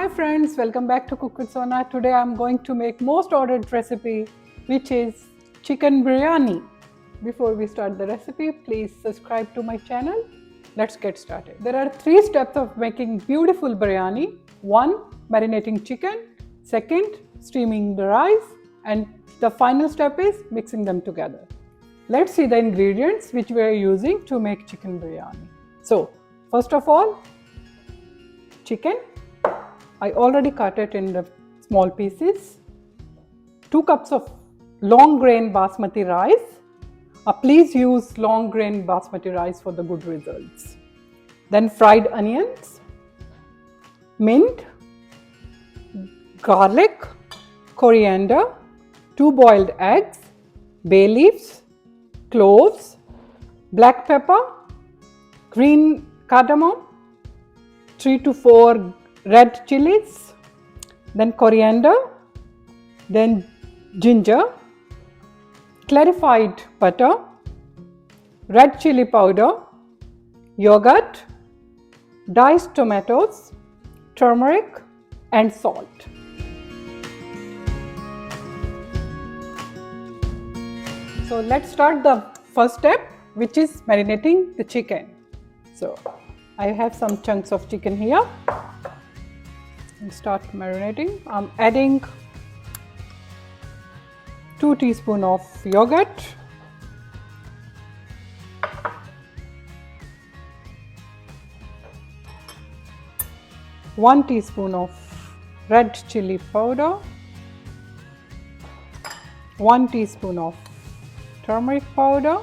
Hi friends, welcome back to Cook with Sona. Today I'm going to make most ordered recipe, which is chicken biryani. Before we start the recipe, please subscribe to my channel. Let's get started. There are 3 steps of making beautiful biryani. 1. Marinating chicken. 2. Steaming the rice. And the final step is mixing them together. Let's see the ingredients which we are using to make chicken biryani. So, first of all, chicken. I already cut it in the small pieces. 2 cups of long grain basmati rice. Please use long grain basmati rice for the good results. Then fried onions, mint, garlic, coriander, 2 boiled eggs, bay leaves, cloves, black pepper, green cardamom, 3 to 4 red chilies, then coriander, then ginger, clarified butter, red chili powder, yogurt, diced tomatoes, turmeric and salt. So let's start the first step, which is marinating the chicken. So I have some chunks of chicken here. And start marinating. I'm adding 2 teaspoons of yogurt, 1 teaspoon of red chili powder, 1 teaspoon of turmeric powder,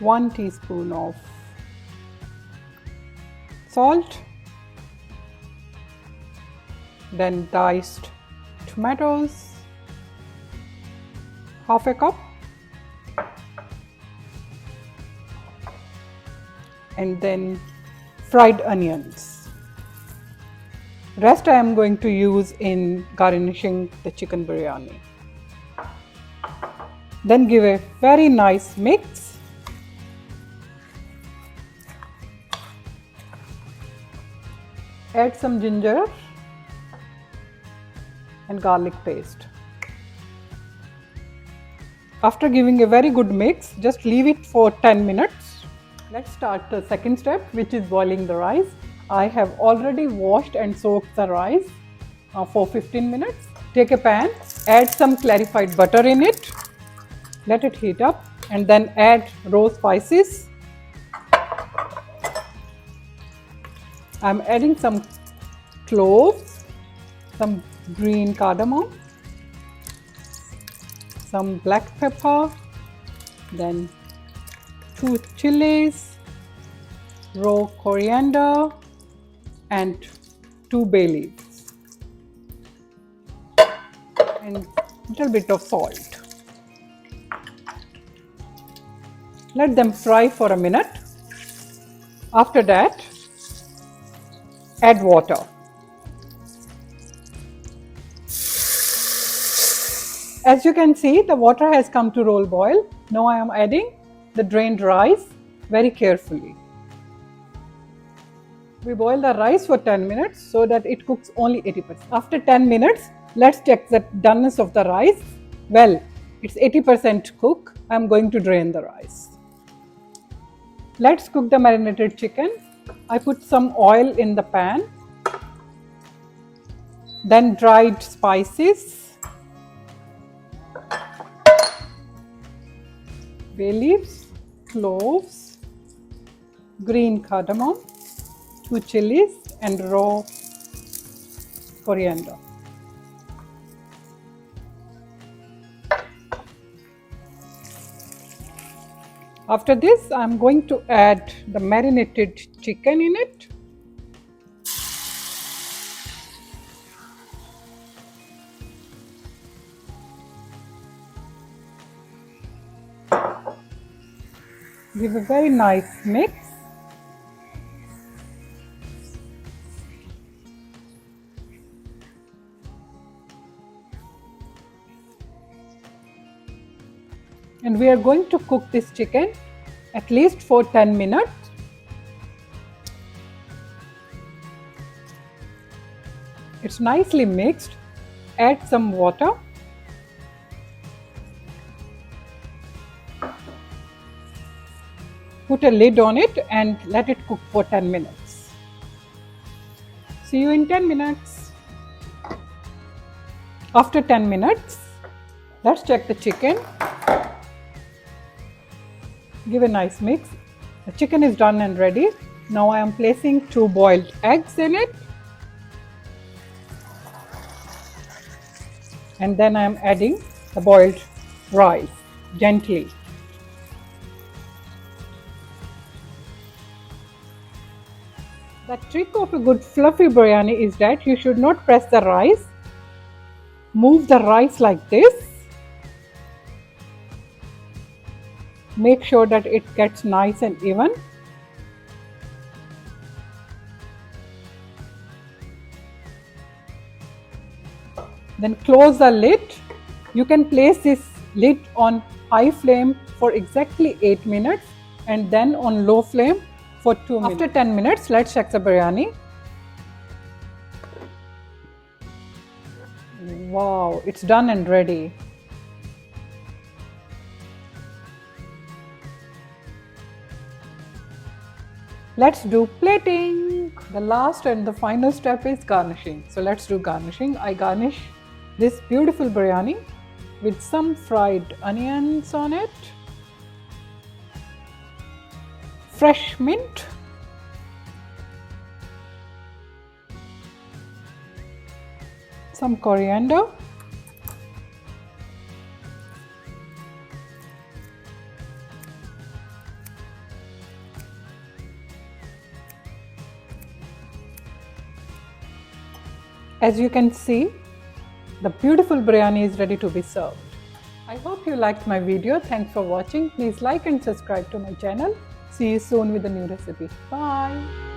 1 teaspoon of salt, then diced tomatoes, half a cup, and then fried onions. Rest I am going to use in garnishing the chicken biryani. Then give a very nice mix. Add some ginger and garlic paste. After giving a very good mix, just leave it for 10 minutes. Let's start the second step, which is boiling the rice. I have already washed and soaked the rice for 15 minutes. Take a pan, add some clarified butter in it, let it heat up, and then add raw spices. I'm adding some cloves, some green cardamom, some black pepper, then 2 chilies, raw coriander, and 2 bay leaves, and a little bit of salt. Let them fry for a minute. After that, add water. As you can see, the water has come to roll boil. Now I am adding the drained rice very carefully. We boil the rice for 10 minutes so that it cooks only 80%. After 10 minutes, let's check the doneness of the rice. Well, it's 80% cooked. I am going to drain the rice. Let's cook the marinated chicken. I put some oil in the pan, then dried spices, bay leaves, cloves, green cardamom, 2 chilies and raw coriander. After this, I am going to add the marinated chicken in it. Give a very nice mix. And we are going to cook this chicken at least for 10 minutes. it's nicely mixed, add some water. Put a lid on it and let it cook for 10 minutes. See you in 10 minutes. After 10 minutes, let's check the chicken. Give a nice mix. The chicken is done and ready. Now I am placing 2 boiled eggs in it. And then I am adding the boiled rice gently. The trick of a good fluffy biryani is that you should not press the rice. Move the rice like this. Make sure that it gets nice and even. Then close the lid. You can place this lid on high flame for exactly 8 minutes and then on low flame for 2 minutes. After 10 minutes, let's check the biryani. Wow, it's done and ready. Let's do plating. The last and the final step is garnishing. So let's do garnishing. I garnish this beautiful biryani with some fried onions on it, fresh mint, some coriander, as you can see, the beautiful biryani is ready to be served. I hope you liked my video. Thanks for watching. Please like and subscribe to my channel. See you soon with a new recipe. Bye.